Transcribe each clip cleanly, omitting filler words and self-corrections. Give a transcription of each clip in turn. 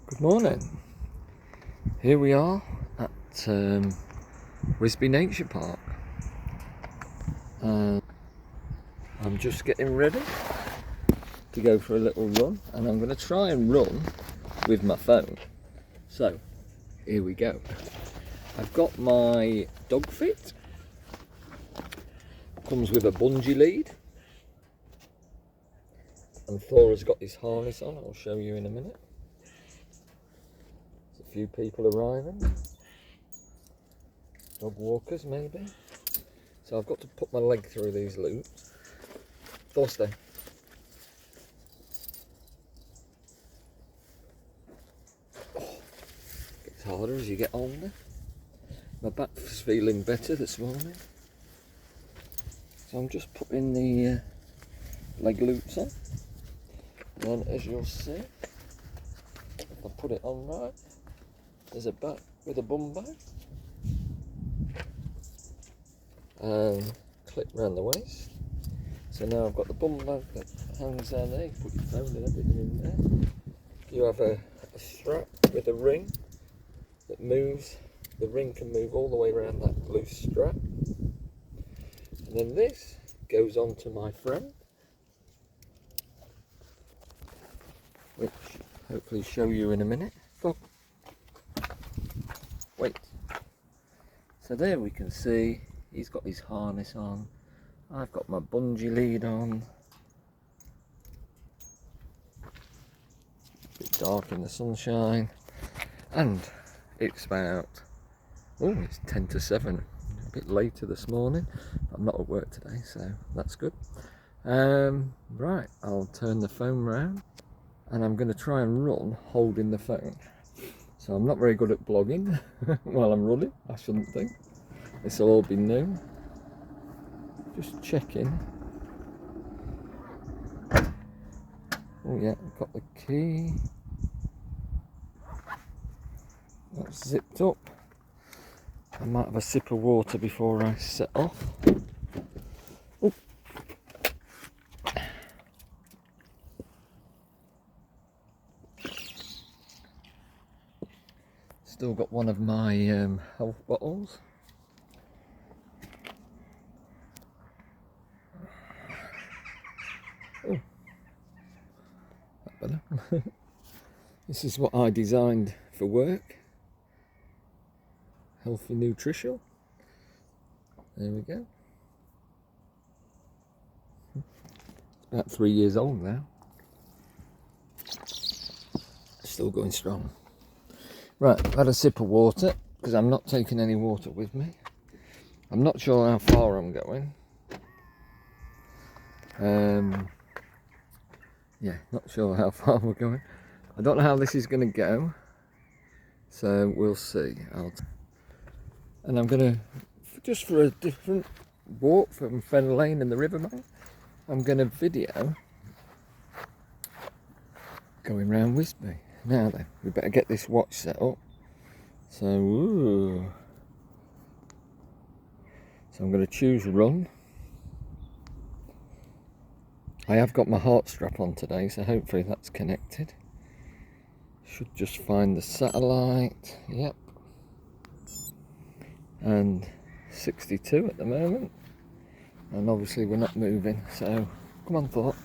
Good morning. Here we are at Whisby Nature Park. I'm just getting ready to go for a little run, and I'm going to try and run with my phone. So here we go. I've got my dog fit. Comes with a bungee lead, and Thor has got his harness on. I'll show you in a minute. There's a few people arriving, dog walkers maybe. So I've got to put my leg through these loops. Thor, stay. Gets harder as you get older. My back's feeling better this morning. So I'm just putting the leg loops on. And then, as you'll see, if I put it on right, there's a back with a bum bag. And clip around the waist. So now I've got the bum bag that hangs down there. You put your phone and everything in there. You have a strap with a ring that moves. The ring can move all the way around that loose strap. And then this goes onto my friend, which hopefully show you in a minute. Stop. Wait. So there we can see he's got his harness on. I've got my bungee lead on. A bit dark in the sunshine. And it's about, it's 10 to 7. A bit later this morning. I'm not at work today, so that's good. Right, I'll turn the phone round. And I'm going to try and run holding the phone. So I'm not very good at blogging while I'm running, I shouldn't think. This will all be new. Just checking. Oh yeah, I've got the key. That's zipped up. I might have a sip of water before I set off. Oh. Still got one of my health bottles. Oh, that better. This is what I designed for work. Healthy nutrition. There we go. It's about 3 years old now. Still going strong. Right, I've had a sip of water because I'm not taking any water with me. I'm not sure how far I'm going. Yeah, not sure how far we're going. I don't know how this is going to go, so we'll see. And I'm going to, just for a different walk from Fen Lane and the riverbank, I'm going to video going round Whisby. Now then, we better get this watch set up. So I'm going to choose run. I have got my heart strap on today, so hopefully that's connected. Should just find the satellite. Yep. And 62 at the moment. And obviously we're not moving, so come on Thor.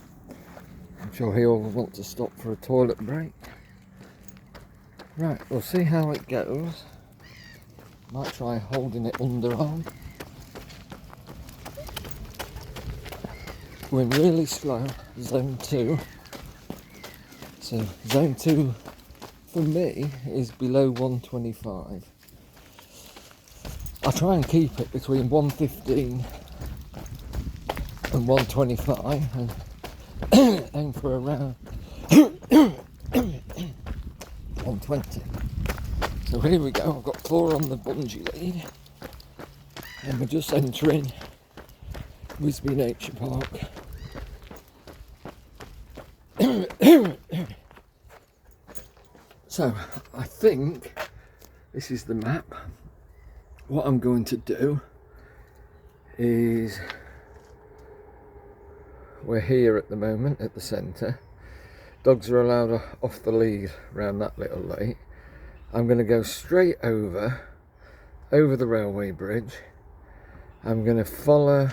I'm sure he'll want to stop for a toilet break. Right, we'll see how it goes. Might try holding it underarm. We're really slow, zone 2. So zone 2 for me is below 125. I try and keep it between 115 and 125 and aim for around 120. So here we go, I've got Thor on the bungee lead and we're just entering Whisby Nature Park. So I think this is the map. What I'm going to do is, we're here at the moment at the centre. Dogs are allowed off the lead around that little lake. I'm going to go straight over the railway bridge. I'm going to follow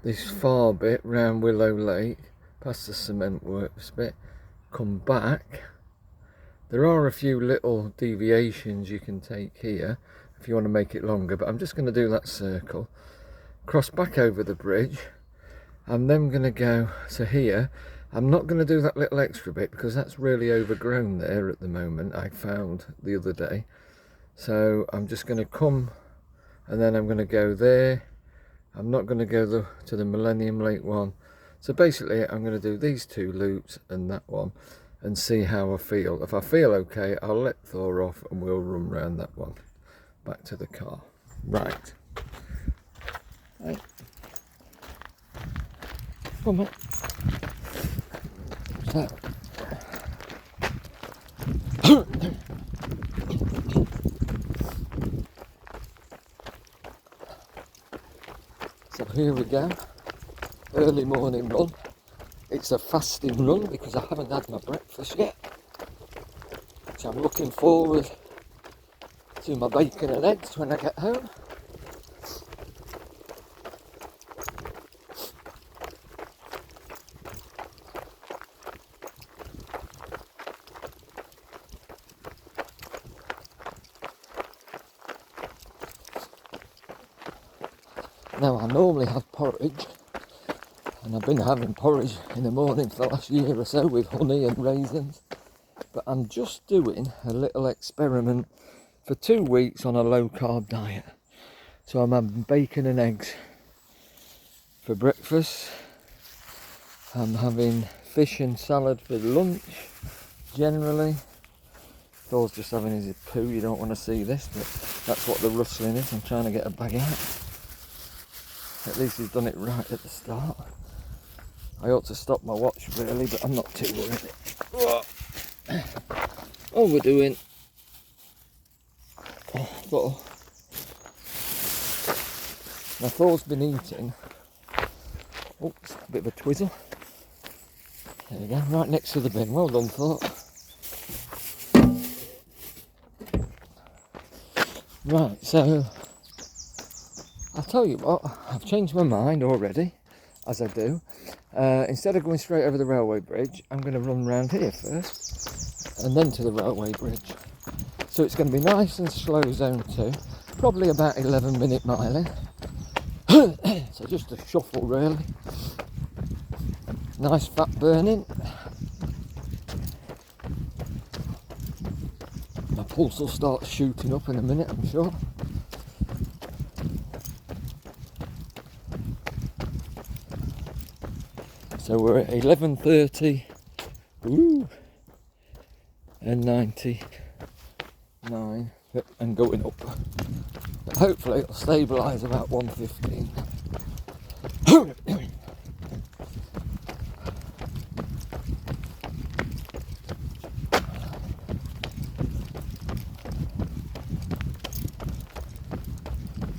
this far bit round Willow Lake, past the cement works bit, come back. There are a few little deviations you can take here if you want to make it longer, but I'm just going to do that circle, cross back over the bridge. I'm then going to go to here. I'm not going to do that little extra bit because that's really overgrown there at the moment, I found the other day. So I'm just going to come and then I'm going to go there. I'm not going to go to the Millennium Lake one. So basically I'm going to do these two loops and that one and see how I feel. If I feel okay, I'll let Thor off and we'll run round that one back to the car. Right. Come on. So. So here we go. Early morning run. It's a fasting run because I haven't had my breakfast yet. So I'm looking forward to my bacon and eggs when I get home. Now I normally have porridge, and I've been having porridge in the morning for the last year or so with honey and raisins, but I'm just doing a little experiment for 2 weeks on a low carb diet. So I'm having bacon and eggs for breakfast, I'm having fish and salad for lunch generally. Thor's just having his poo, you don't want to see this, but that's what the rustling is. I'm trying to get a bag out. At least he's done it right at the start. I ought to stop my watch really, but I'm not too worried. All we're doing, now Thor's been eating, oops, a bit of a twizzle. There you go, right next to the bin. Well done, Thor. Right, so I'll tell you what, I've changed my mind already, as I do. Instead of going straight over the railway bridge, I'm going to run round here first, and then to the railway bridge. So it's going to be nice and slow zone 2, probably about 11-minute miling. So just a shuffle really. Nice fat burning. My pulse will start shooting up in a minute, I'm sure. So we're at 11:30, and 99, and going up. But hopefully it'll stabilise about 1:15.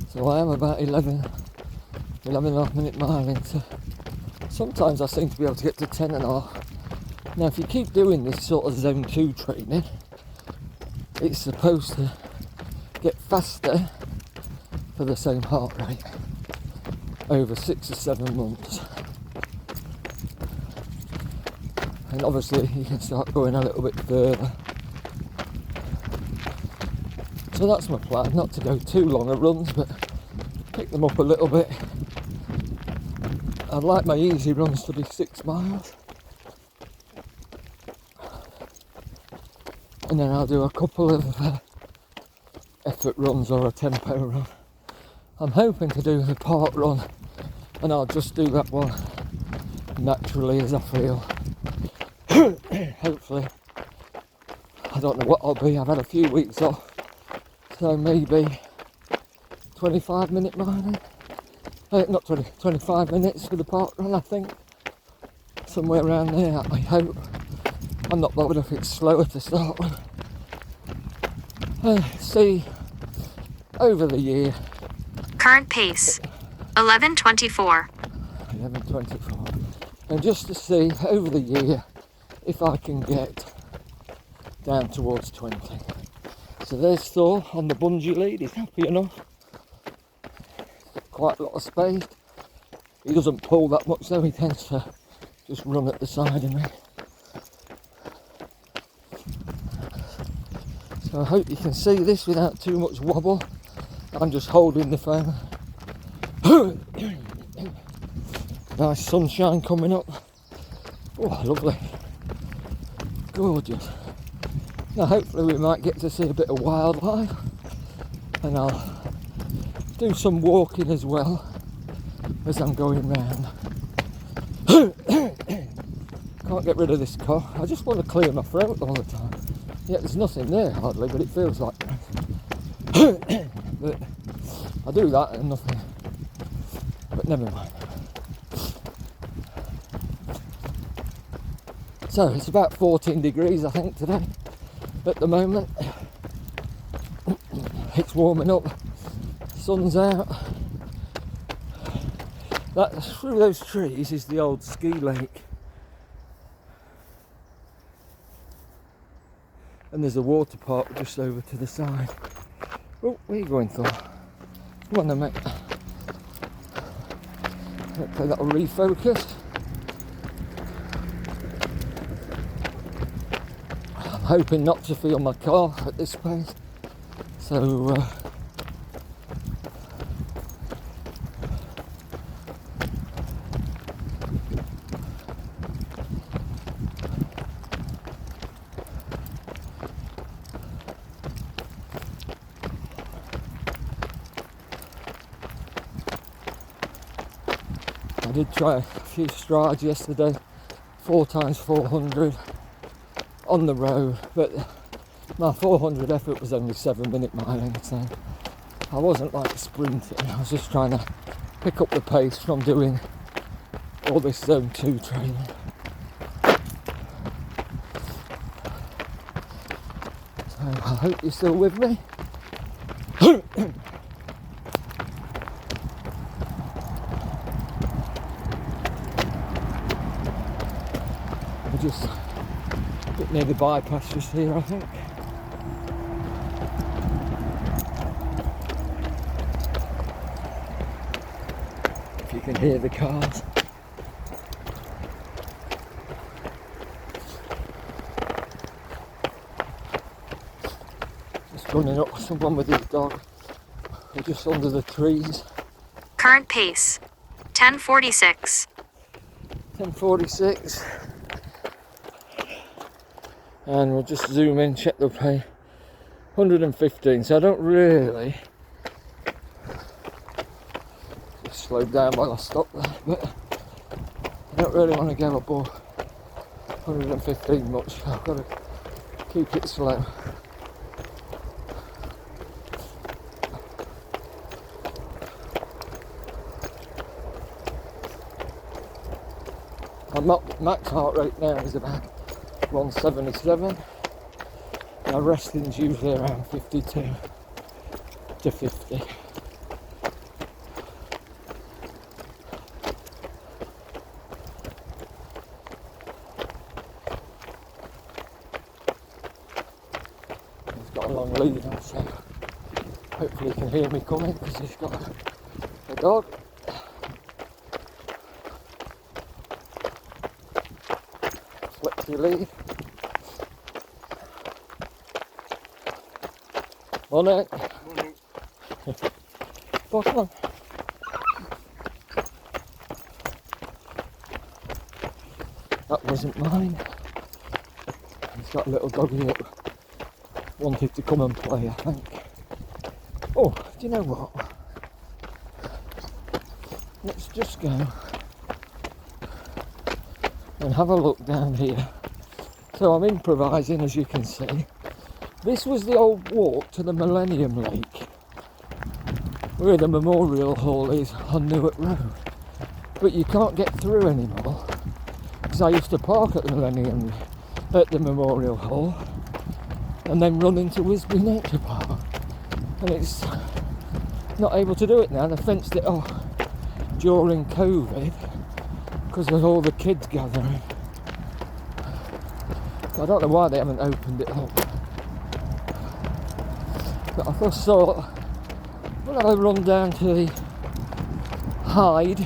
So I am about 11.5 minute mile into. Sometimes I seem to be able to get to 10.5. Now if you keep doing this sort of zone 2 training, it's supposed to get faster for the same heart rate over 6 or 7 months. And obviously you can start going a little bit further. So that's my plan, not to go too long at runs, but pick them up a little bit. I'd like my easy runs to be 6 miles. And then I'll do a couple of effort runs or a tempo run. I'm hoping to do the park run, and I'll just do that one naturally as I feel. Hopefully. I don't know what I'll be, I've had a few weeks off. So maybe 25-minute miling. Not 20, 25 minutes for the park run, I think. Somewhere around there, I hope. I'm not bothered if it's slower to start with. See, over the year. Current pace, 11:24. 11:24. and just to see over the year if I can get down towards 20. So there's Thor on the bungee lead. He's happy enough. Quite a lot of space. He doesn't pull that much though, he tends to just run at the side of me. So I hope you can see this without too much wobble. I'm just holding the phone. Nice sunshine coming up. Oh, lovely. Gorgeous. Now hopefully we might get to see a bit of wildlife, and I'll do some walking as well as I'm going round. Can't get rid of this cough. I just want to clear my throat all the time. Yeah, there's nothing there hardly, but it feels like but I do that and nothing. But never mind. So it's about 14 degrees I think today at the moment. It's warming up, sun's out. That through those trees is the old ski lake, and there's a water park just over to the side. Oh, where are you going, Thor? Come on then, mate. Hopefully that'll refocus. I'm hoping not to feel my car at this pace, so I did try a few strides yesterday, 4x400 on the road, but my 400 effort was only 7-minute miling, so I wasn't like sprinting. I was just trying to pick up the pace from doing all this zone 2 training. So I hope you're still with me. We're just a bit near the bypass just here, I think. If you can hear the cars. Just running up with someone with his dog. We're just under the trees. Current pace, 10:46. 10:46. And we'll just zoom in, check the pay. 115, so I don't really just slowed down while I stopped there, but I don't really want to go above 115 much. I've got to keep it slow. My max heart rate now is about 177. My resting's usually around 52 to 50. He's got a long lead on, so hopefully he can hear me coming because he's got a dog. Flexi lead. Morning. Morning. Bottom on. That wasn't mine. He's got a little doggy that wanted to come and play, I think. Oh, do you know what? Let's just go and have a look down here. So I'm improvising, as you can see. This was the old walk to the Millennium Lake, where the Memorial Hall is on Newark Road. But you can't get through anymore, because I used to park at the Memorial Hall, and then run into Whisby Nature Park. And it's not able to do it now. They fenced it off during COVID, because of all the kids gathering. I don't know why they haven't opened it up. But I just thought we'll have a run down to the Hyde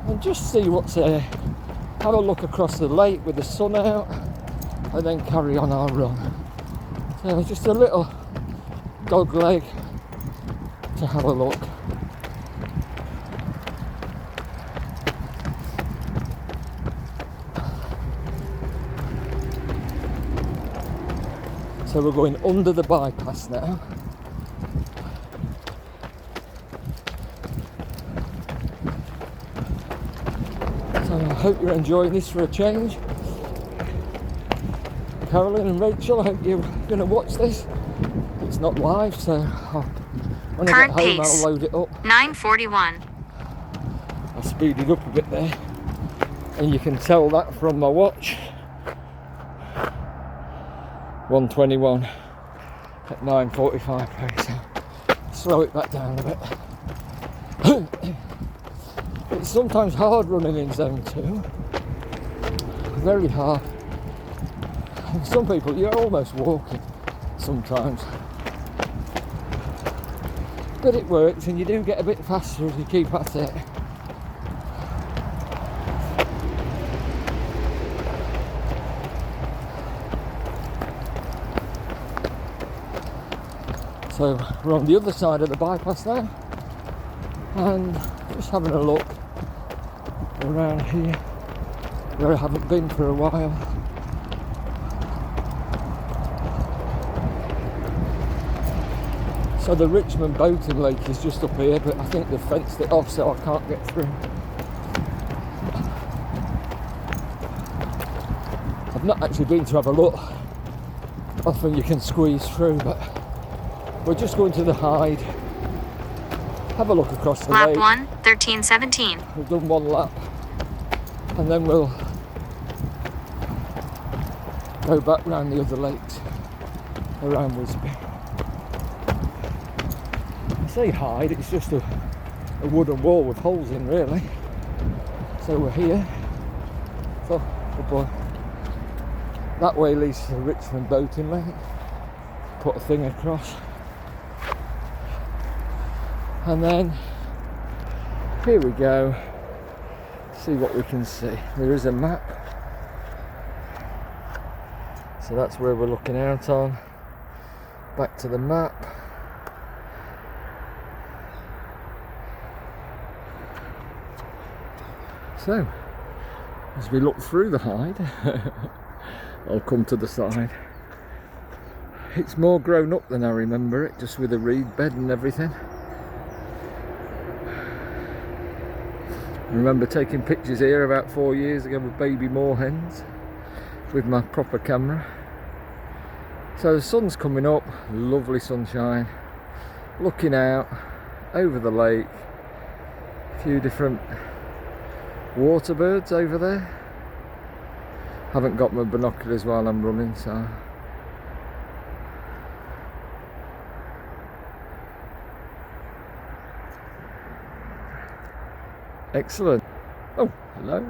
and just see what's there. Have a look across the lake with the sun out and then carry on our run. So just a little dog leg to have a look. So we're going under the bypass now. So I hope you're enjoying this for a change. Carolyn and Rachel, I hope you're going to watch this. It's not live, so when I get home I'll load it up. 9:41. I speeded up a bit there, and you can tell that from my watch. 1:21 at 9:45 pace. Slow it back down a bit. It's sometimes hard running in zone 2. Very hard. And some people, you're almost walking sometimes. But it works, and you do get a bit faster as you keep at it. So we're on the other side of the bypass now, and just having a look around here where I haven't been for a while. So the Richmond boating lake is just up here, but I think they've fenced it off so I can't get through. I've not actually been to have a look. Often you can squeeze through, but we're just going to the Hyde. Have a look across the lake. Lap 1, 13:17. We've done one lap, and then we'll go back round the other lakes around Whisby. I say Hyde, it's just a wooden wall with holes in, really. So we're here. So that way leads to the Richmond boating lake. Put a thing across. And then here we go. See what we can see. There is a map. So that's where we're looking out on. Back to the map. So, as we look through the Hyde, I'll come to the side. It's more grown up than I remember it, just with a reed bed and everything. I remember taking pictures here about 4 years ago with baby moorhens with my proper camera. So the sun's coming up, lovely sunshine, looking out over the lake, a few different water birds over there. Haven't got my binoculars while I'm running, so excellent. Oh, hello.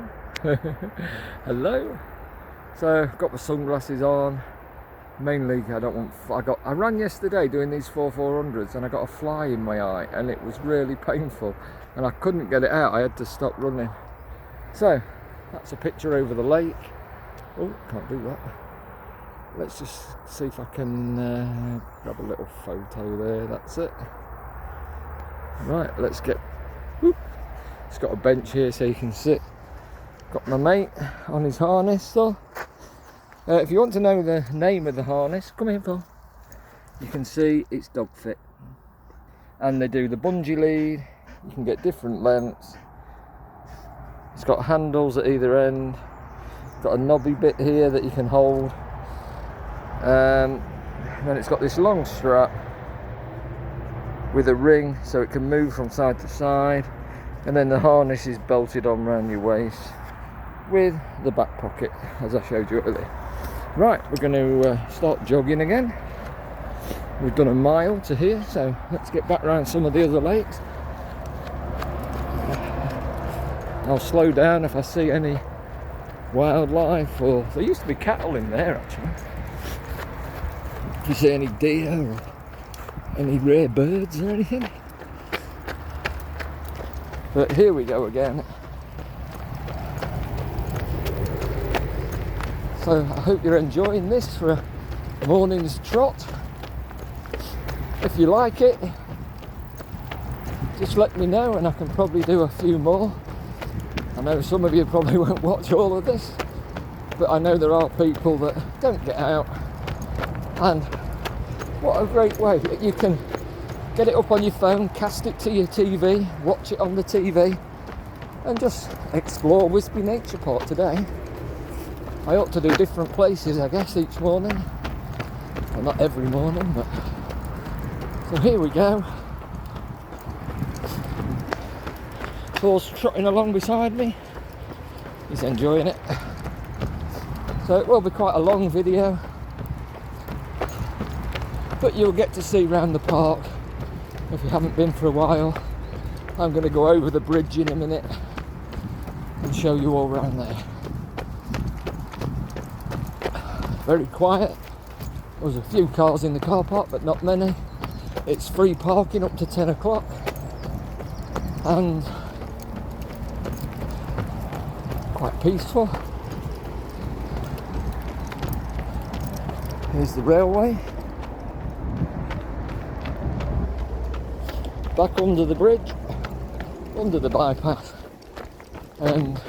Hello. So I've got my sunglasses on. Mainly I don't want, I ran yesterday doing these 400s and I got a fly in my eye and it was really painful and I couldn't get it out. I had to stop running. So that's a picture over the lake. Oh, can't do that. Let's just see if I can grab a little photo there. That's it. Right, let's get, whoop. It's got a bench here so you can sit. Got my mate on his harness, so if you want to know the name of the harness, come here, Thor. You can see it's dog fit, and they do the bungee lead. You can get different lengths. It's got handles at either end. It's got a knobby bit here that you can hold. And then it's got this long strap with a ring so it can move from side to side. And then the harness is bolted on around your waist with the back pocket, as I showed you earlier. Right, we're going to start jogging again. We've done a mile to here, so let's get back around some of the other lakes. I'll slow down if I see any wildlife, or there used to be cattle in there actually. If you see any deer or any rare birds or anything. But here we go again. So I hope you're enjoying this for a morning's trot. If you like it, just let me know and I can probably do a few more. I know some of you probably won't watch all of this, but I know there are people that don't get out, and what a great way. You can get it up on your phone, cast it to your TV, watch it on the TV, and just explore Whisby Nature Park today. I ought to do different places, I guess, each morning. Well, not every morning, but... So here we go. Thor's trotting along beside me. He's enjoying it. So it will be quite a long video, but you'll get to see round the park if you haven't been for a while. I'm going to go over the bridge in a minute and show you all around there. Very quiet. There's a few cars in the car park, but not many. It's free parking up to 10 o'clock. And quite peaceful. Here's the railway. Back under the bridge, under the bypass. And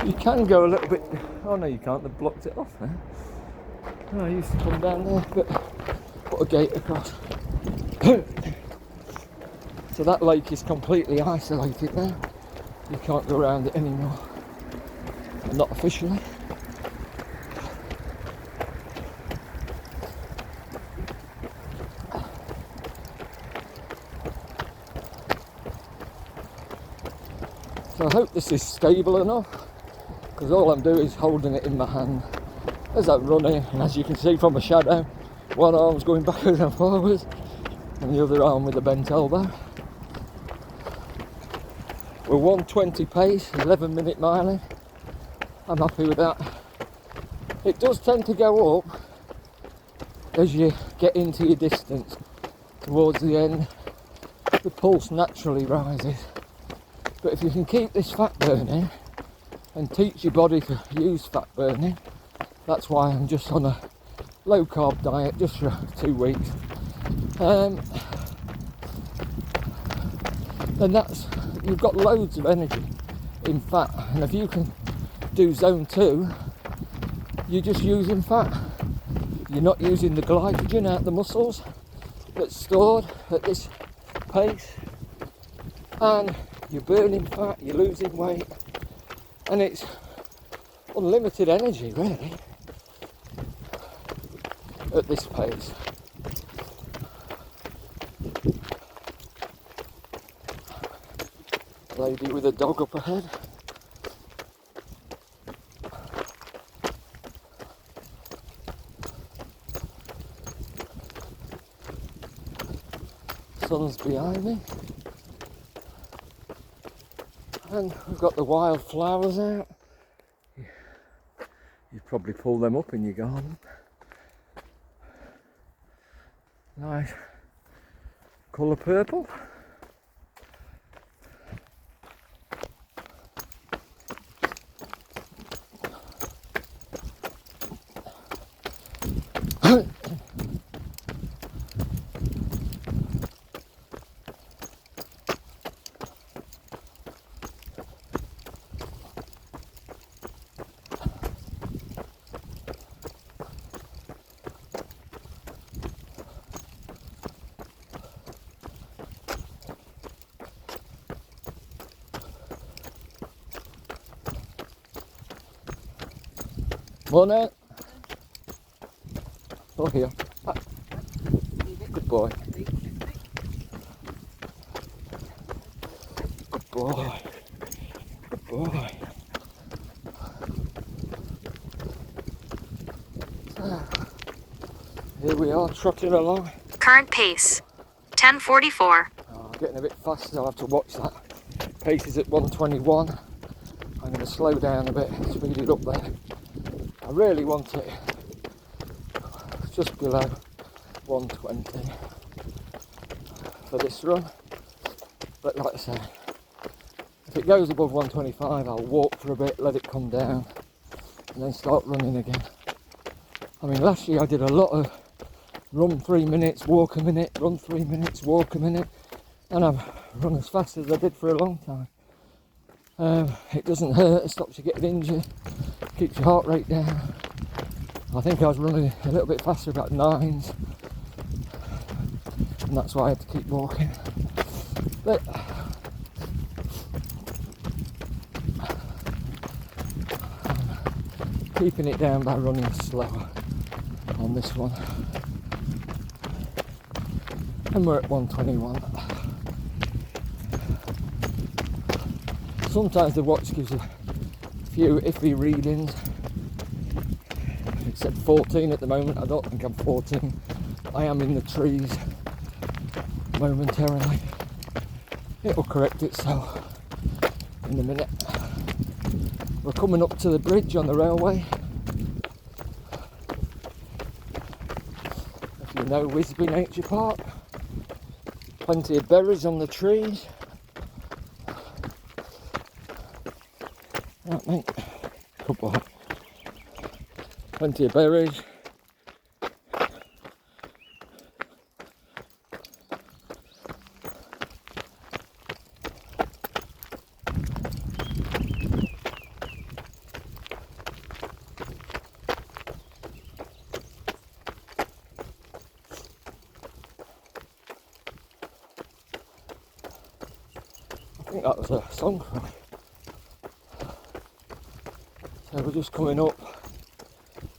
you can go a little bit... Oh no, you can't, they've blocked it off there. Oh, I used to come down there, but put a gate across. So that lake is completely isolated now. You can't go around it anymore. Not officially. So I hope this is stable enough, because all I'm doing is holding it in my hand as I'm running, and as you can see from the shadow, one arm's going backwards and forwards and the other arm with a bent elbow. We're 120 pace, 11-minute miling. I'm happy with that. It does tend to go up as you get into your distance. Towards the end, the pulse naturally rises. But if you can keep this fat burning and teach your body to use fat burning, that's why I'm just on a low carb diet just for 2 weeks. And that's, you've got loads of energy in fat, and if you can do zone 2, you're just using fat. You're not using the glycogen out of the muscles that's stored at this pace, and you're burning fat, you're losing weight, and it's unlimited energy really at this pace. Lady with a dog up ahead. Sun's behind me. And we've got the wild flowers out. You probably pull them up in your garden. Nice colour purple. Morning. Oh, here. Ah. Good boy. Good boy. Good boy. Here we are, trotting along. Current pace 10:44. Oh, getting a bit fast, I'll have to watch that. Pace is at 121. I'm going to slow down a bit, speed it up there. I really want it just below 120 for this run, but like I say, if it goes above 125 I'll walk for a bit, let it come down and then start running again. I mean, last year I did a lot of run 3 minutes, walk a minute, run 3 minutes, walk a minute, and I've run as fast as I did for a long time. It doesn't hurt, it stops you getting injured, keeps your heart rate down. I think I was running a little bit faster, about 9s, and that's why I had to keep walking. But I'm keeping it down by running slower on this one. And we're at 121. Sometimes the watch gives a few iffy readings. It said 14 at the moment. I don't think I'm 14. I am in the trees momentarily. It'll correct itself in a minute. We're coming up to the bridge on the railway. If you know Whisby Nature Park, plenty of berries on the trees. Right, mate. Good boy. Plenty of berries. I think that was a song cry. So we're just coming up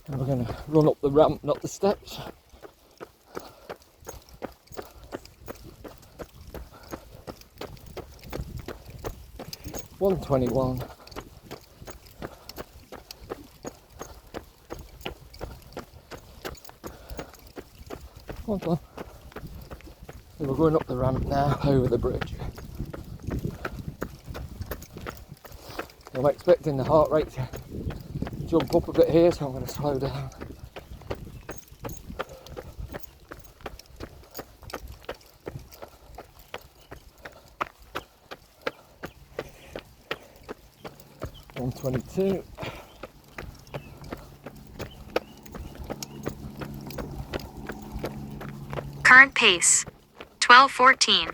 and we're going to run up the ramp, not the steps. $121. Come on. So we're going up the ramp now, over the bridge. I'm expecting the heart rate to jump up a bit here, so I'm going to slow down. $122. Current pace 12:14.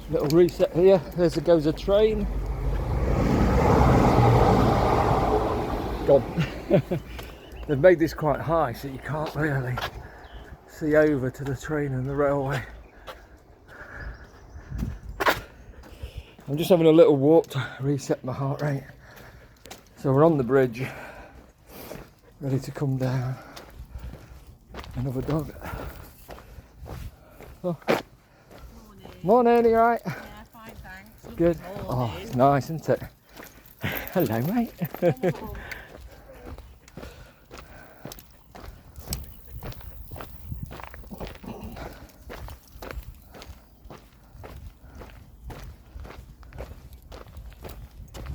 Little reset here. Goes a train. Gone. They've made this quite high, so you can't really see over to the train and the railway. I'm just having a little walk to reset my heart rate. So we're on the bridge, ready to come down. Another dog. Oh. Morning, you alright? Yeah, fine, thanks. Good. Morning. Oh, it's nice, isn't it? Hello, mate.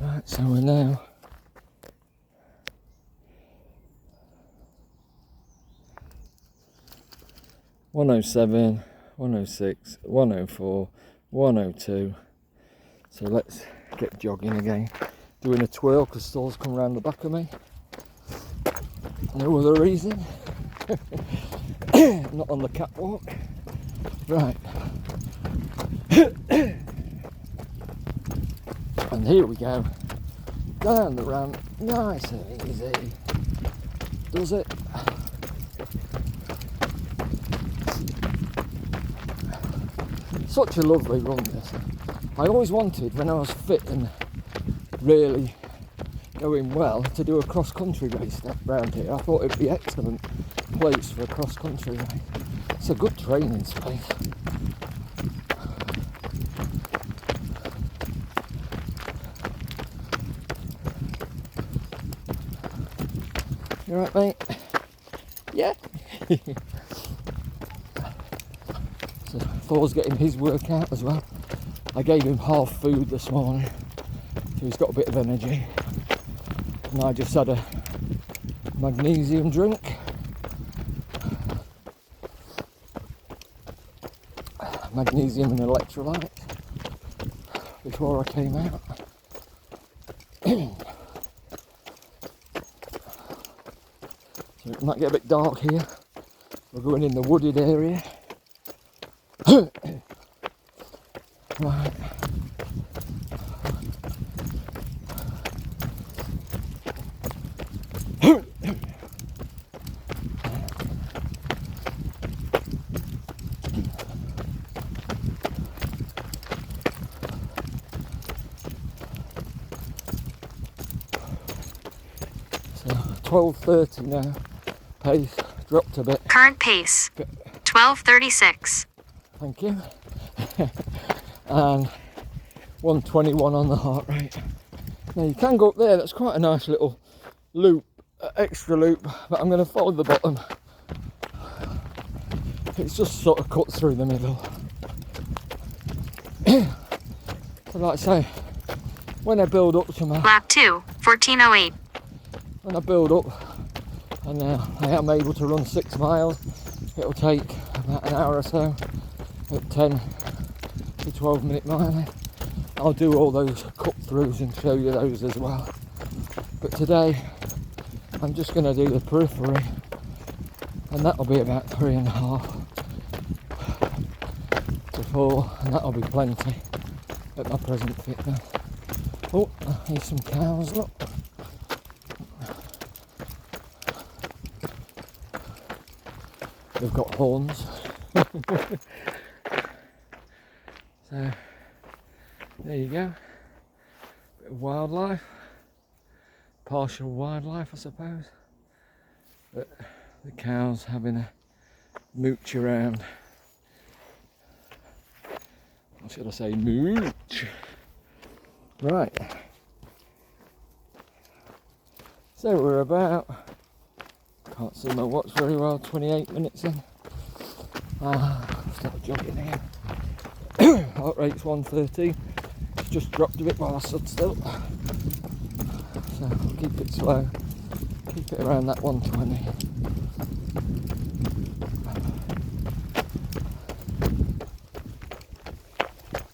Right, so we're now $107, $106, $104, $102. So let's get jogging again. Doing a twirl because Thor's come around the back of me. No other reason. Not on the catwalk. Right. And here we go. Down the ramp. Nice and easy. Does it? Such a lovely run, this. I always wanted, when I was fit and really going well, to do a cross-country race around here. I thought it'd be an excellent place for a cross-country race. It's a good training space. You alright, mate? Yeah? So Thor's getting his workout as well. I gave him half food this morning, so he's got a bit of energy. And I just had a magnesium drink. Magnesium and electrolyte before I came out. So it might get a bit dark here. We're going in the wooded area. Right. So 12:30 now. Pace dropped a bit. Current pace 12:36. Thank you. And 121 on the heart rate. Now you can go up there, that's quite a nice little loop, extra loop, but I'm going to follow the bottom. It's just sort of cut through the middle. So like I say, when I build up to my... Lap 2, 14:08. When I build up and I am able to run 6 miles, it'll take about an hour or so at 10 to 12 minute miling. I'll do all those cut throughs and show you those as well. But today I'm just going to do the periphery, and that'll be about 3.5 to 4, and that'll be plenty at my present fitness. Oh, here's some cows, look. They've got horns. So there you go. Bit of wildlife. Partial wildlife, I suppose. But the cows having a mooch around. Or should I say mooch? Right. So we're about, can't see my watch very well, 28 minutes in. Start jogging again. Heart rate's 113. It's just dropped a bit while I stood still. So I'll keep it slow. Keep it around that 120.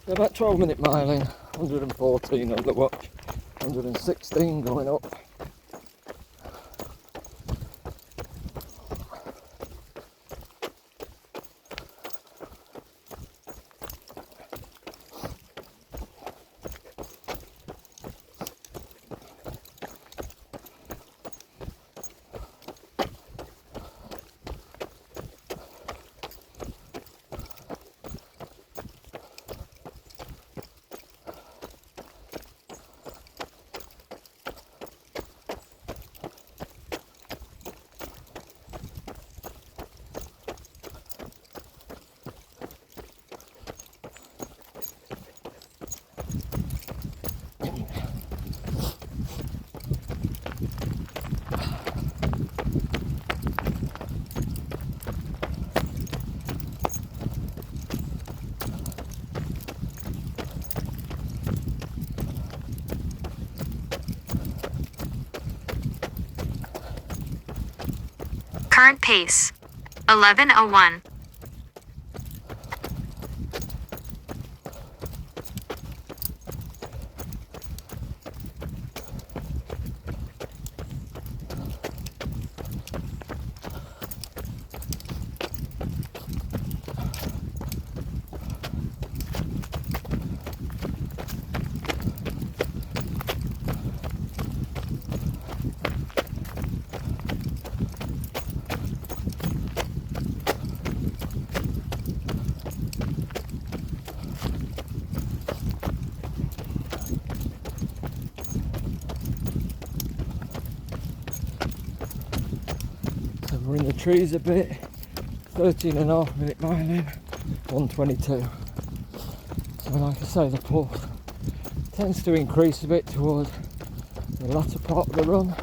So about 12 minute miling, 114 on the watch, 116 going up. Current pace 11:01. We're in the trees a bit, 13.5 minute miling, 122. So like I say, the pulse tends to increase a bit towards the latter part of the run.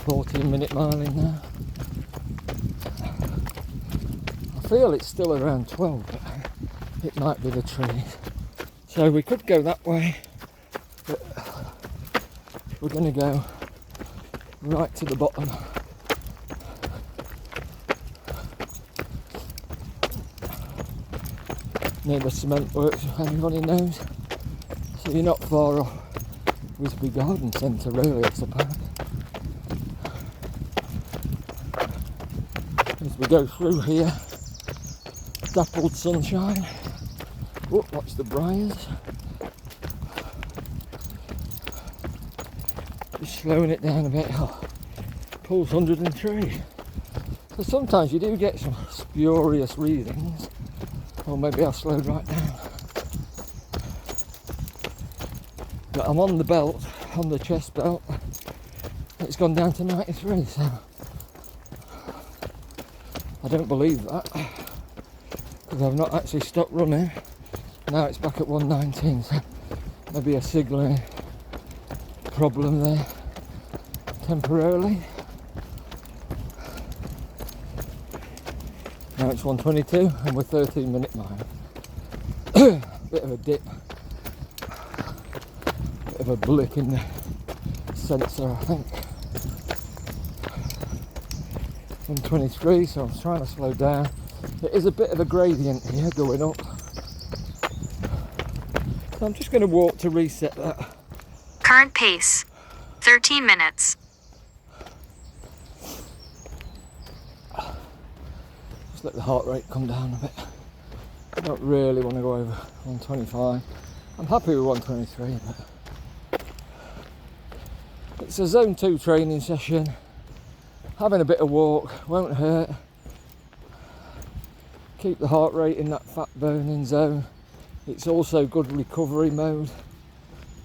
14-minute miling now. I feel it's still around 12, but it might be the trees. So we could go that way, but we're going to go right to the bottom. Near the cement works, if anybody knows. So you're not far off Whisby Garden Centre really, I suppose. As we go through here, dappled sunshine. Oh, watch the briars. Just slowing it down a bit. Oh, pulse 103. So sometimes you do get some spurious readings. Or maybe I'll slow right down. But I'm on the belt, on the chest belt. It's gone down to 93, so I don't believe that, because I've not actually stopped running. Now it's back at 119, so maybe a signalling problem there temporarily. Now it's 122 and we're 13-minute mile. Bit of a dip, bit of a blip in the sensor, I think. 123, so I'm trying to slow down. It is a bit of a gradient here going up. So I'm just going to walk to reset that. Current pace, 13 minutes. Just let the heart rate come down a bit. I don't really want to go over 125. I'm happy with 123, but it's a zone 2 training session. Having a bit of walk won't hurt. Keep the heart rate in that fat burning zone. It's also good recovery mode.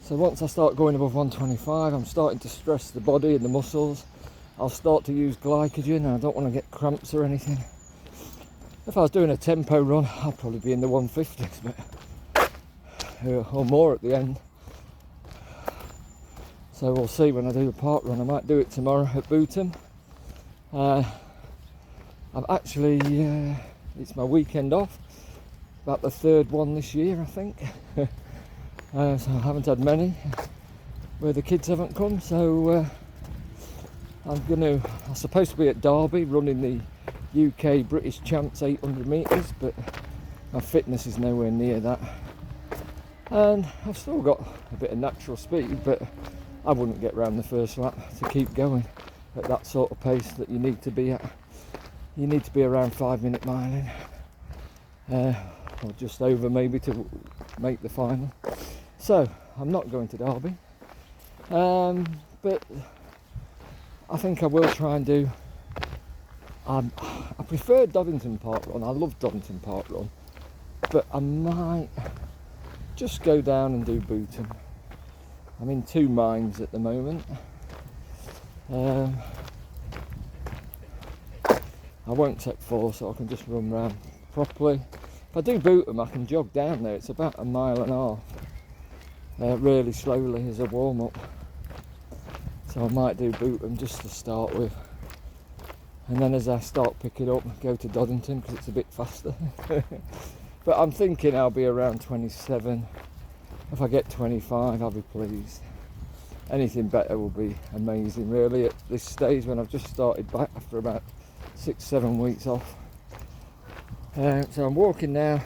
So once I start going above 125, I'm starting to stress the body and the muscles. I'll start to use glycogen and I don't want to get cramps or anything. If I was doing a tempo run, I'd probably be in the 150s, but or more at the end. So we'll see when I do the park run. I might do it tomorrow at Bootham. I've actually, it's my weekend off, about the 3rd one this year, I think. So I haven't had many where the kids haven't come, so I'm supposed to be at Derby running the UK British Champs 800 metres, but my fitness is nowhere near that. And I've still got a bit of natural speed, but I wouldn't get round the first lap to keep going at that sort of pace that you need to be at. You need to be around 5-minute miling, or just over maybe, to make the final. So I'm not going to Derby, but I think I will try and do. I prefer Doddington Park Run. I love Doddington Park Run, but I might just go down and do Bootham. I'm in 2 minds at the moment. I won't take 4, so I can just run round properly. If I do Bootham, I can jog down there. It's about 1.5 miles, really slowly as a warm-up. So I might do Bootham just to start with. And then as I start picking up, go to Doddington because it's a bit faster. But I'm thinking I'll be around 27. If I get 25, I'll be pleased. Anything better will be amazing, really, at this stage when I've just started back after about 6-7 weeks off. So I'm walking now,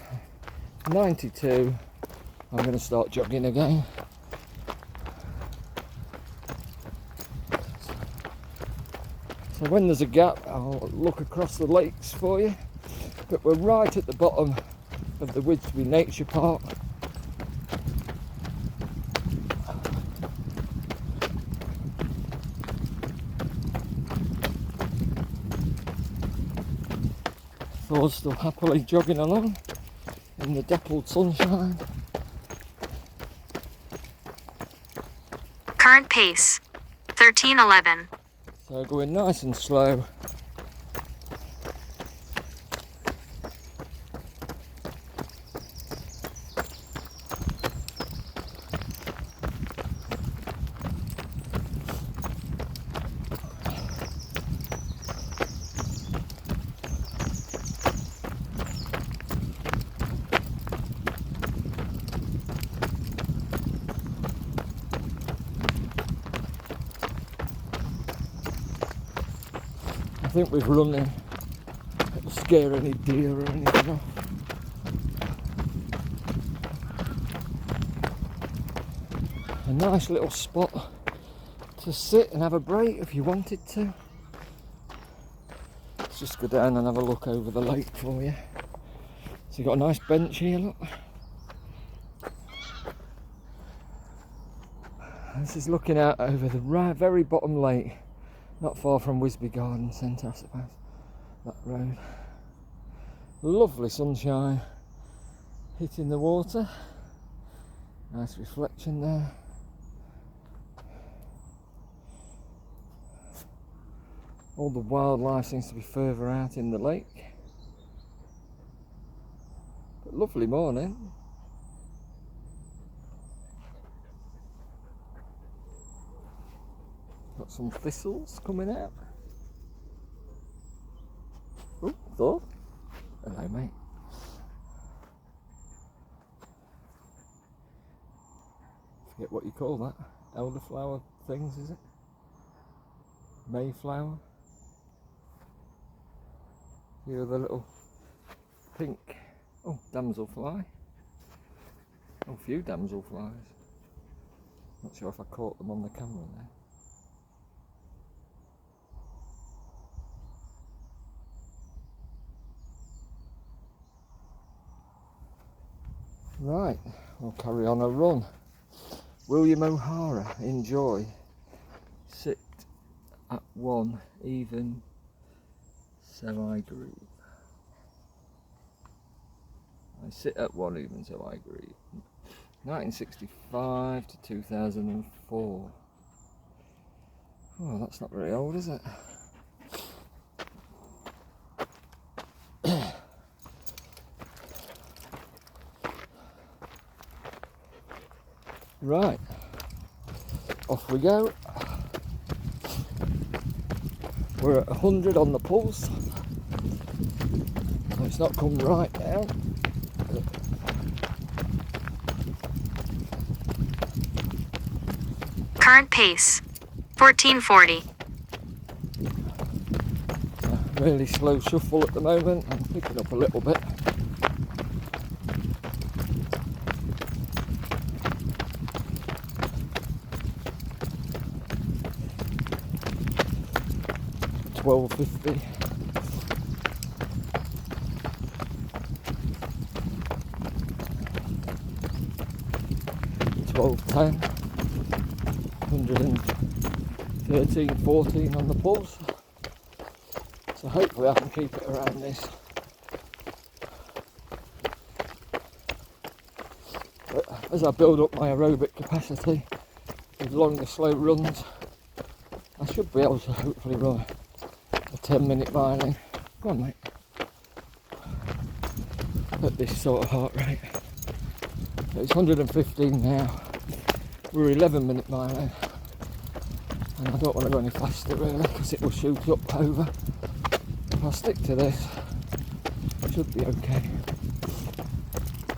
92. I'm going to start jogging again. So when there's a gap, I'll look across the lakes for you. But we're right at the bottom of the Whisby Nature Park. Thor's still happily jogging along in the dappled sunshine. Current pace, 13:11. So going nice and slow. think we've run in. It'll scare any deer or anything off. A nice little spot to sit and have a break if you wanted to. Let's just go down and have a look over the lake for you. So you've got a nice bench here, look. This is looking out over the very bottom lake, not far from Whisby Garden Centre, I suppose, that road. Lovely sunshine hitting the water, nice reflection there. All the wildlife seems to be further out in the lake, but lovely morning. Got some thistles coming out. Oh, Thor. Hello, mate. Forget what you call that. Elderflower things, is it? Mayflower. Here are the little pink. Oh, damselfly. Oh, a few damselflies. Not sure if I caught them on the camera there. Right, we'll carry on a run. William O'Hara, enjoy. Sit at 1 even semi-groove. I sit at 1 even semi-groove. 1965 to 2004. Oh, that's not very old, is it? Right, off we go. We're at 100 on the pulse. It's not come right down. Current pace 1440. Really slow shuffle at the moment. I'm picking up a little bit. $12.50. $12.10. 113, 14 on the pulse. So hopefully I can keep it around this. But as I build up my aerobic capacity with longer slow runs, I should be able to hopefully run a 10-minute miling. Come on, mate. At this sort of heart rate. It's 115 now. We're 11-minute miling. And I don't want to go any faster really because it will shoot up over. If I stick to this, it should be okay.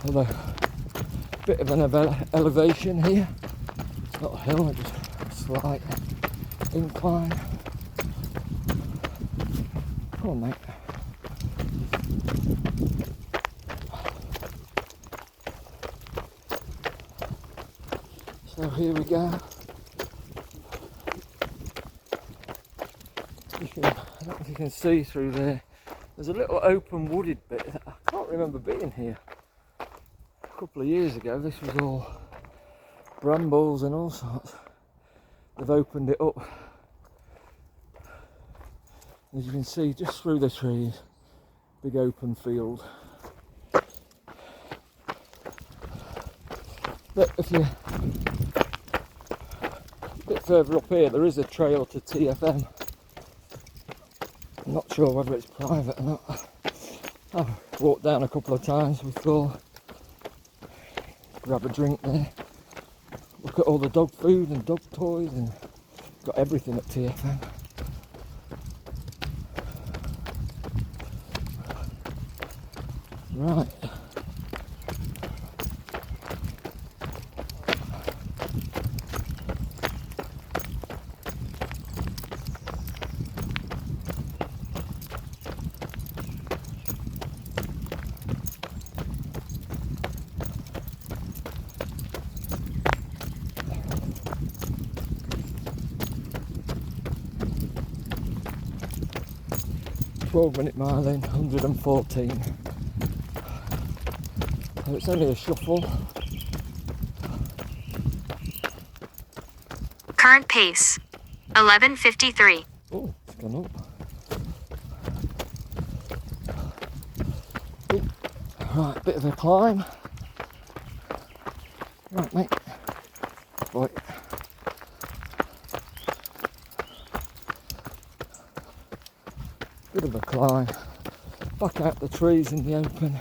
Although, a bit of an elevation here. It's not a hill, it's just a slight incline. Come on, mate. So here we go. I don't know if you can see through there. There's a little open wooded bit that I can't remember being here. A couple of years ago, this was all brambles and all sorts. They've opened it up. As you can see, just through the trees, big open field. But if you a bit further up here, there is a trail to TFM. I'm not sure whether it's private or not. I've walked down a couple of times with Thor. Grab a drink there. Look at all the dog food and dog toys, and got everything at TFM. Right. 12-minute mile in, 114. So it's only a shuffle. Current pace 11:53. Oh, it's gone up. Ooh. Right, bit of a climb. Right, mate. Boy. Bit of a climb. Back out the trees in the open.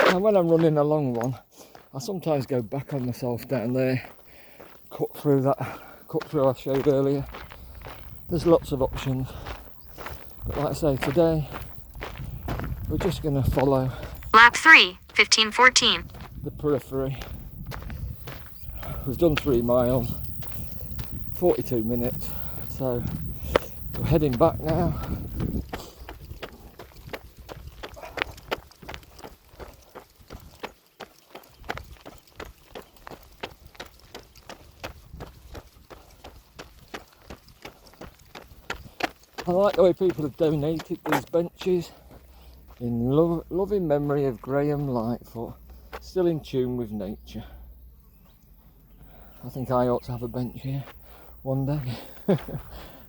And when I'm running a long one, I sometimes go back on myself down there, cut through I showed earlier. There's lots of options, but like I say, today we're just going to follow Lap 3, 15:14. the periphery. We've done 3 miles, 42 minutes, so we're heading back now. I like the way people have donated these benches in loving memory of Graham Lightfoot, still in tune with nature. I think I ought to have a bench here one day.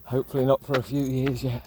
Hopefully not for a few years yet.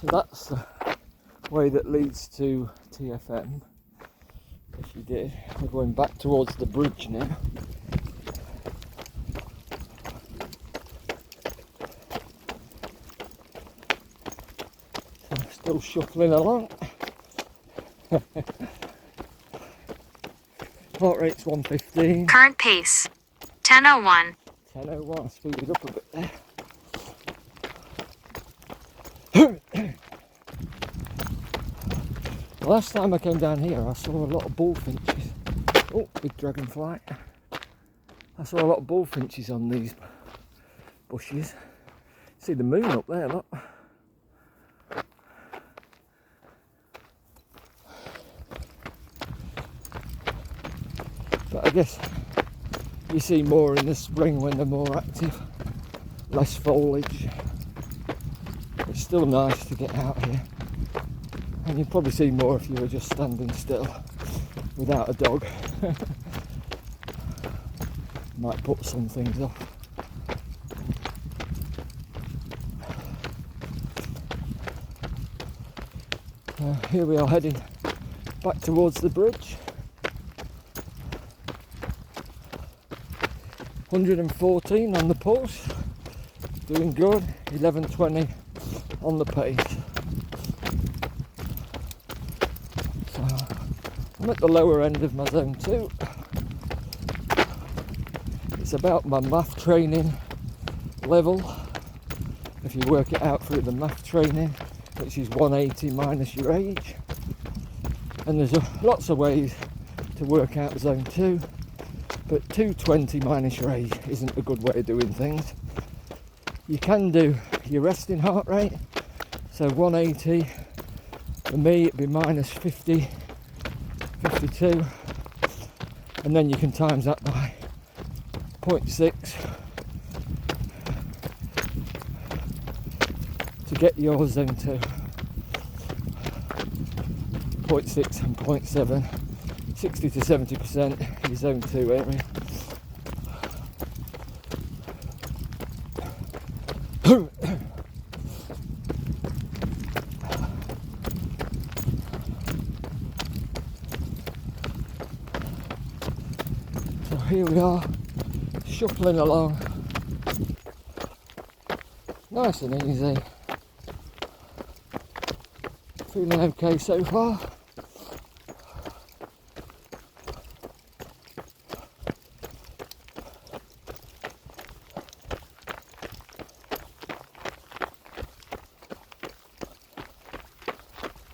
So that's the way that leads to TFM. If you did, we're going back towards the bridge now. So still shuffling along. Heart rate's 115. Current pace 10:01. 10:01, speed it up a bit there. Last time I came down here, I saw a lot of bullfinches. Oh, big dragonfly. I saw a lot of bullfinches on these bushes. See the moon up there, look. But I guess you see more in the spring when they're more active. Less foliage. It's still nice to get out here. And you'd probably see more if you were just standing still without a dog. Might put some things off. Here we are heading back towards the bridge. 114 on the pulse, doing good. 11:20 on the pace. So I'm at the lower end of my zone 2. It's about my math training level. If you work it out through the math training, which is 180 minus your age. And there's lots of ways to work out zone 2, but 220 minus your age isn't a good way of doing things. You can do your resting heart rate, so 180, for me it'd be minus 50, 52, and then you can times that by 0.6, to get your zone 2. 0.6 and 0.7, 60 to 70% is zone 2 area. So here we are, shuffling along, nice and easy, feeling okay so far.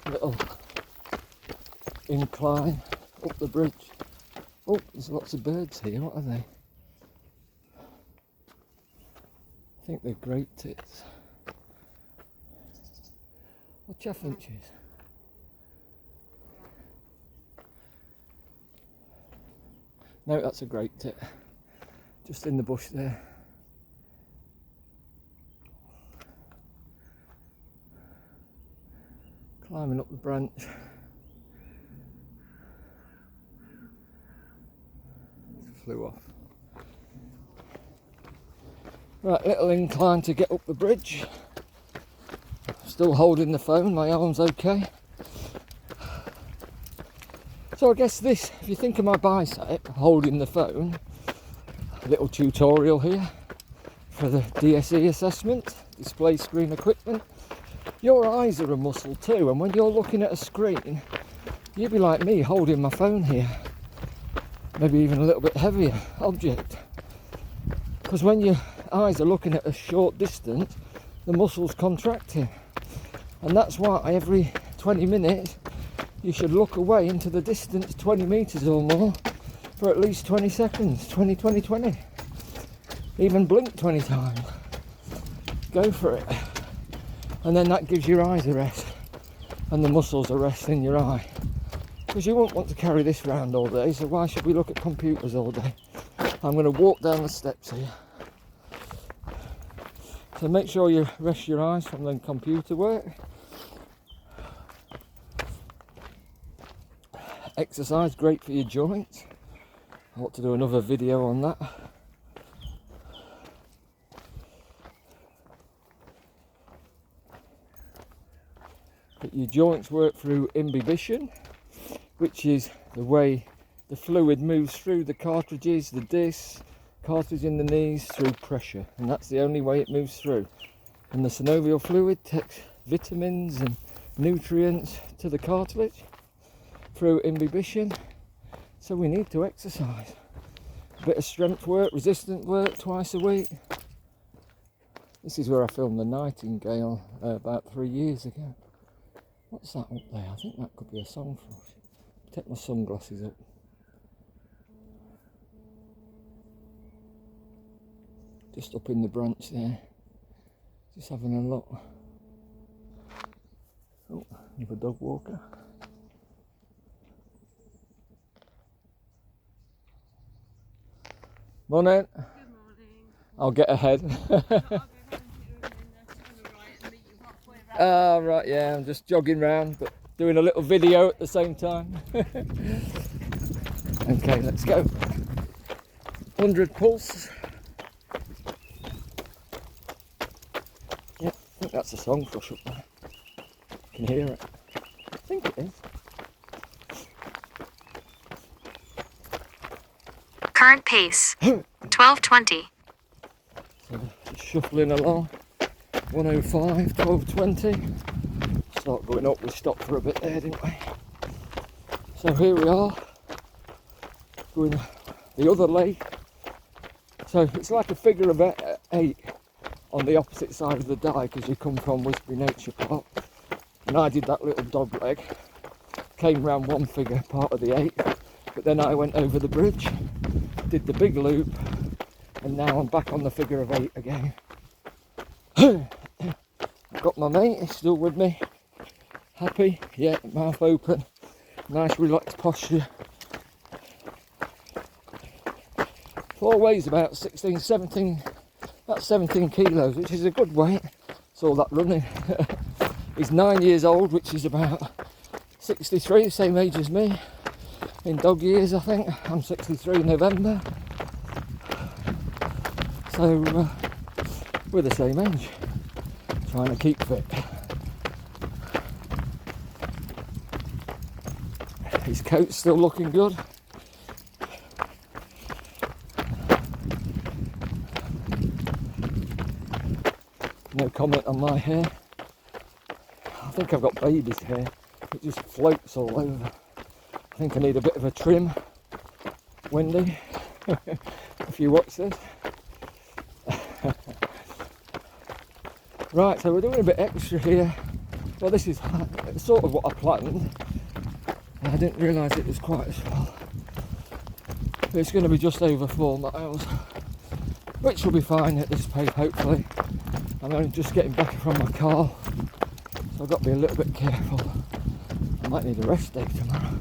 Little incline up the bridge. Oh, there's lots of birds here. What are they? I think they're great tits. Or chaffinches. No, that's a great tit. Just in the bush there. Climbing up the branch. Flew off. Right, little incline to get up the bridge. Still holding the phone, my arm's okay. So I guess this, if you think of my bicep holding the phone, a little tutorial here for the DSE assessment, display screen equipment. Your eyes are a muscle too, and when you're looking at a screen, you'd be like me holding my phone here. Maybe even a little bit heavier object. Because when your eyes are looking at a short distance, the muscles contracting. And that's why every 20 minutes you should look away into the distance, 20 metres or more, for at least 20 seconds, 20, 20, 20. Even blink 20 times. Go for it. And then that gives your eyes a rest. And the muscles a rest in your eye. Because you won't want to carry this round all day, so why should we look at computers all day? I'm going to walk down the steps here. So make sure you rest your eyes from the computer work. Exercise, great for your joints. I want to do another video on that. But your joints work through imbibition, which is the way the fluid moves through the cartridges, the discs, cartridge in the knees, through pressure, and that's the only way it moves through. And the synovial fluid takes vitamins and nutrients to the cartilage through imbibition, so we need to exercise. A bit of strength work, resistance work twice a week. This is where I filmed the Nightingale about 3 years ago. What's that up there? I think that could be a song for us. Take my sunglasses up. Just up in the branch there. Just having a look. Oh, another dog walker. Morning. Good morning. I'll get ahead. Ah, right, yeah, I'm just jogging round, but doing a little video at the same time. Okay, let's go. 100 pulse. Yeah, I think that's a song flush up there. You can hear it. I think it is. Current pace 1220. So just shuffling along. 105, 1220. Start going up, we stopped for a bit there, didn't we? So here we are, going the other lake. So it's like a figure of 8 on the opposite side of the dike as you come from Whisby Nature Park. And I did that little dog leg, came round one figure, part of the 8, but then I went over the bridge, did the big loop, and now I'm back on the figure of 8 again. I've got my mate, he's still with me. Happy, yeah, mouth open, nice relaxed posture. Thor weighs about 16, 17, about 17 kilos, which is a good weight. saw that running. He's 9 years old, which is about 63, the same age as me. In dog years, I think. I'm 63 in November. So we're the same age. Trying to keep fit. His coat's still looking good. No comment on my hair. I think I've got baby's hair. It just floats all over. I think I need a bit of a trim. Wendy, if you watch this. Right, so we're doing a bit extra here. Well, this is sort of what I planned. I didn't realise it was quite as well. It's going to be just over 4 miles, which will be fine at this pace, hopefully. I'm only just getting back from my car, so I've got to be a little bit careful. I might need a rest day tomorrow,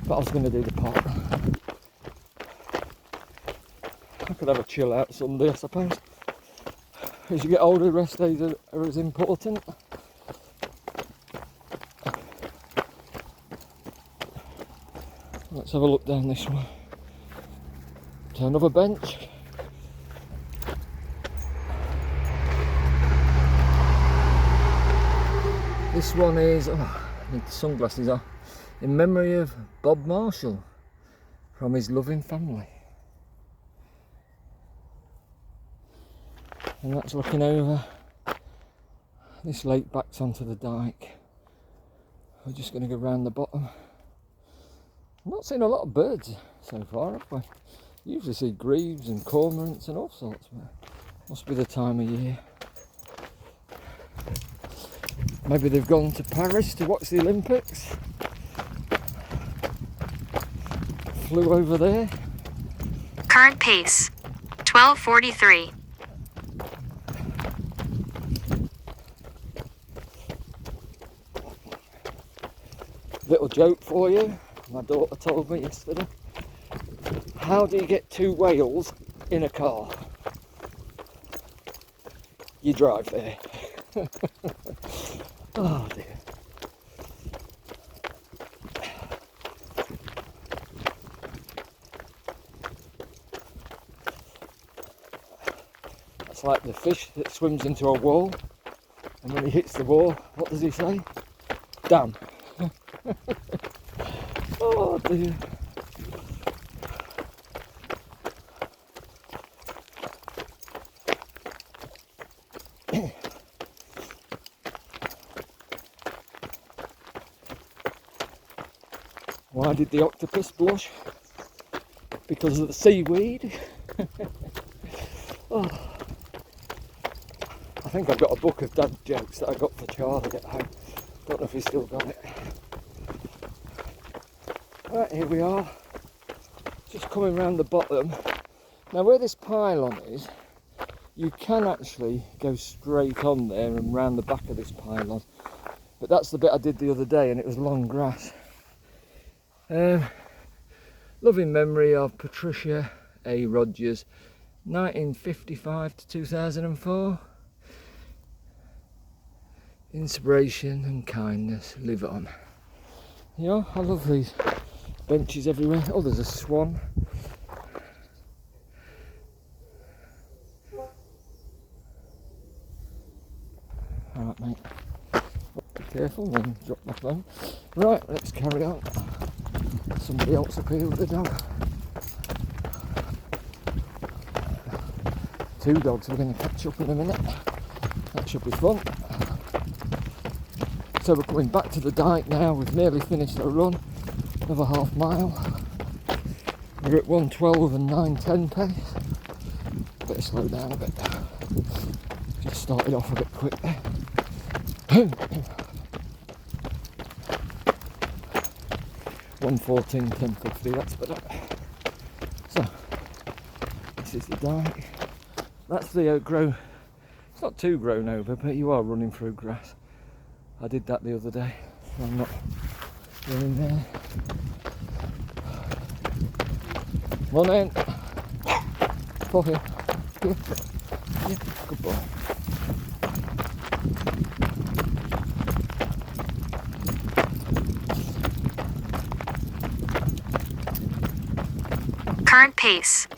but I was going to do the park. I could have a chill out Sunday, I suppose. As you get older, rest days are as important. Let's have a look down this one. To another bench. This one is, oh, I need the sunglasses on, in memory of Bob Marshall from his loving family. And that's looking over. This lake backs onto the dike. We're just going to go round the bottom. I'm not seeing a lot of birds so far, have we? Usually see grebes and cormorants and all sorts, but must be the time of year. Maybe they've gone to Paris to watch the Olympics. Flew over there. Current pace 12:43. Little joke for you. My daughter told me yesterday. How do you get 2 whales in a car? You drive there. Oh dear. That's like the fish that swims into a wall, and when he hits the wall, what does he say? Damn. Oh dear. Why did the octopus blush? Because of the seaweed. Oh. I think I've got a book of dad jokes that I got for Charlie at home. Don't know if he's still got it. Right, here we are. Just coming round the bottom. Now where this pylon is, you can actually go straight on there and round the back of this pylon. But that's the bit I did the other day and it was long grass. Loving memory of Patricia A. Rogers, 1955 to 2004. Inspiration and kindness live on. Yeah, I love these benches everywhere. Oh, there's a swan. Alright, mate. Be careful, then drop my phone. Right, let's carry on. Somebody else up here with the dog. 2 dogs we're going to catch up in a minute. That should be fun. So we're coming back to the dike now. We've nearly finished our run. Another half mile. We're at 1:12 and 9:10 pace. Better slow down a bit. Just started off a bit quick there. 1:14, 10:50, that's better. So, this is the dike. That's the grown, it's not too grown over, but you are running through grass. I did that the other day, so I'm not running there. Come on in. For here. Here. Yeah, good boy. Current pace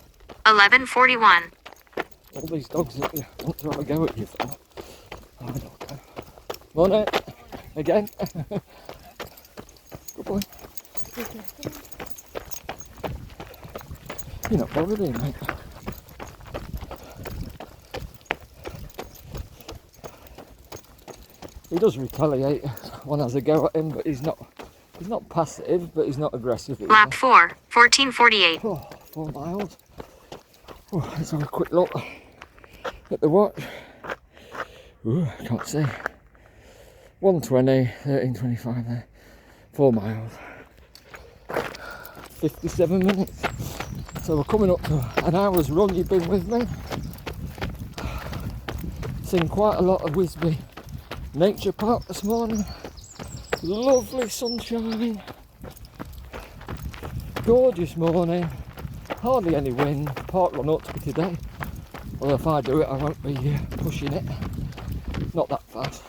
11:41. All these dogs that you want to have a go at you for. I don't know. Morning. Again. Good boy. You're not bothered, are you, mate? He does retaliate. One has a go at him, but he's not passive, but he's not aggressive either. Lap 4, 14:48. Oh, 4 miles. Oh, let's have a quick look at the watch. Ooh, I can't see. 1:20, 13:25 there. 4 miles. 57 minutes. So we're coming up to an hour's run. You've been with me. Seen quite a lot of Whisby Nature Park this morning. Lovely sunshine. Gorgeous morning. Hardly any wind. Park run ought to be today. Although if I do it, I won't be pushing it. Not that fast.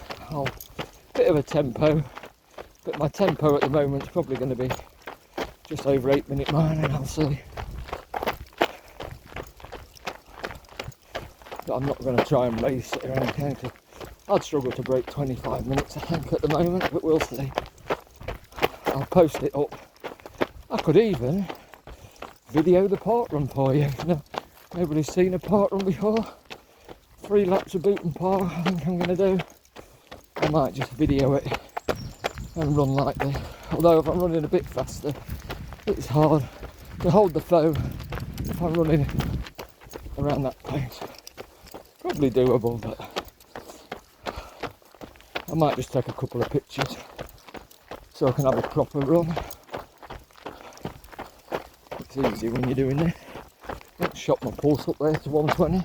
Bit of a tempo. But my tempo at the moment is probably going to be just over 8-minute mile, and I'll see. But I'm not going to try and race it or anything. I'd struggle to break 25 minutes, I think, at the moment, but we'll see. I'll post it up. I could even video the park run for you. No, nobody's seen a park run before. 3 laps of Booton Park, I think I'm going to do. I might just video it and run like this. Although if I'm running a bit faster, it's hard to hold the phone if I'm running around that pace. Probably doable, but I might just take a couple of pictures so I can have a proper run. It's easy when you're doing this. Let's shot my pulse up there to 120.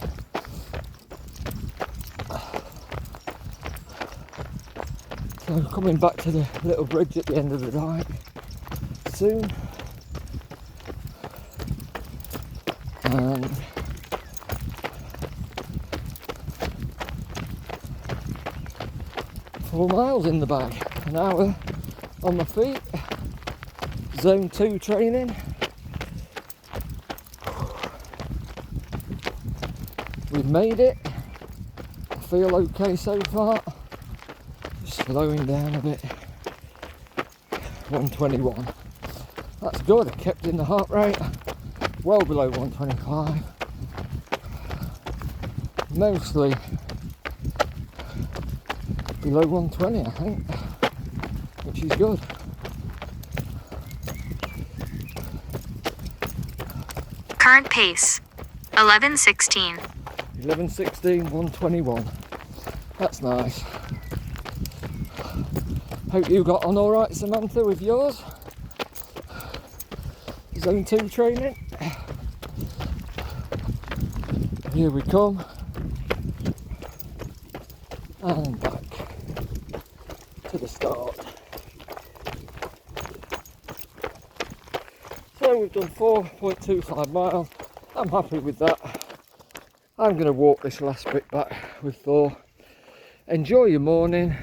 So coming back to the little bridge at the end of the dike soon. And 4 miles in the bag, an hour on my feet, zone 2 training. We've made it. I feel okay so far. Just slowing down a bit. 121. That's good. I kept in the heart rate well below 125. Mostly below 120, I think, which is good. Current pace 11:16. 11:16, 121. That's nice. Hope you got on all right, Samantha, with yours. Zone 2 training. Here we come. And back to the start. So we've done 4.25 miles. I'm happy with that. I'm going to walk this last bit back with Thor. Enjoy your morning.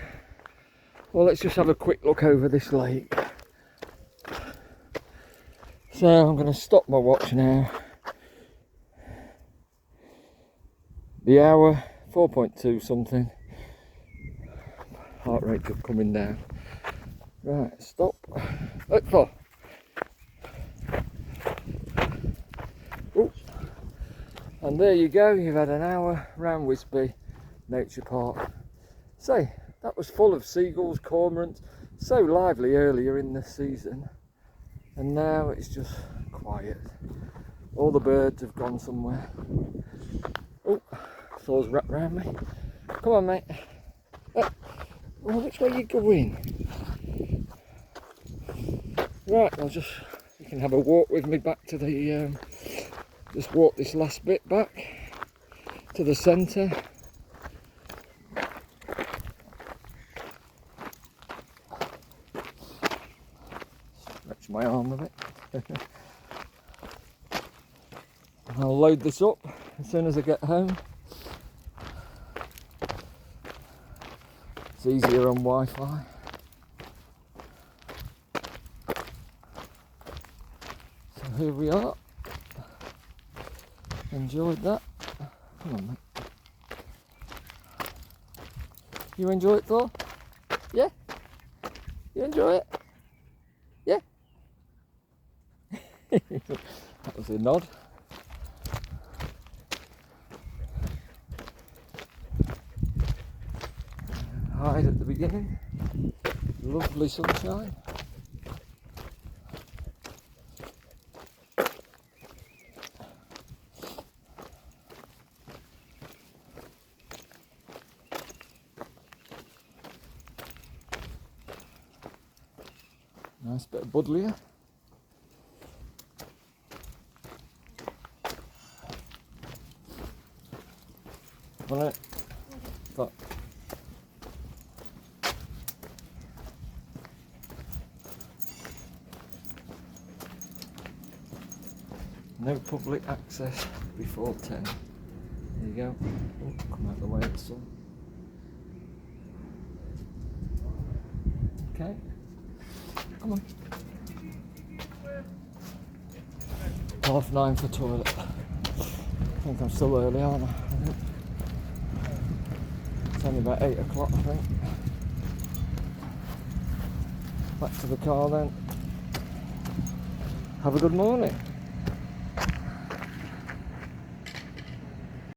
Well, let's just have a quick look over this lake. So I'm going to stop my watch now. The hour, 4.2 something. Heart rate just coming down. Right, stop. Look for. Ooh. And there you go, you've had an hour round Whisby Nature Park. So, that was full of seagulls, cormorants, so lively earlier in the season. And now it's just quiet. All the birds have gone somewhere. Oh, Thor's wrapped around me. Come on, mate. Oh, which way are you going? Right, you can have a walk with me back to the, just walk this last bit back to the centre. Stretch my arm a bit. I'll load this up as soon as I get home. It's easier on Wi-Fi. So here we are. Enjoyed that. Come on, mate. You enjoy it, Thor? Yeah? You enjoy it? Yeah? That was a nod. Hide at the beginning. Lovely sunshine. Nice bit of buddleia. On it. But no public access before 10. There you go. Oh, come out the way of the sun. Okay. Come on. 9:30 for toilet. I think I'm still early, aren't I? It's only about 8 o'clock, I think. Back to the car then. Have a good morning.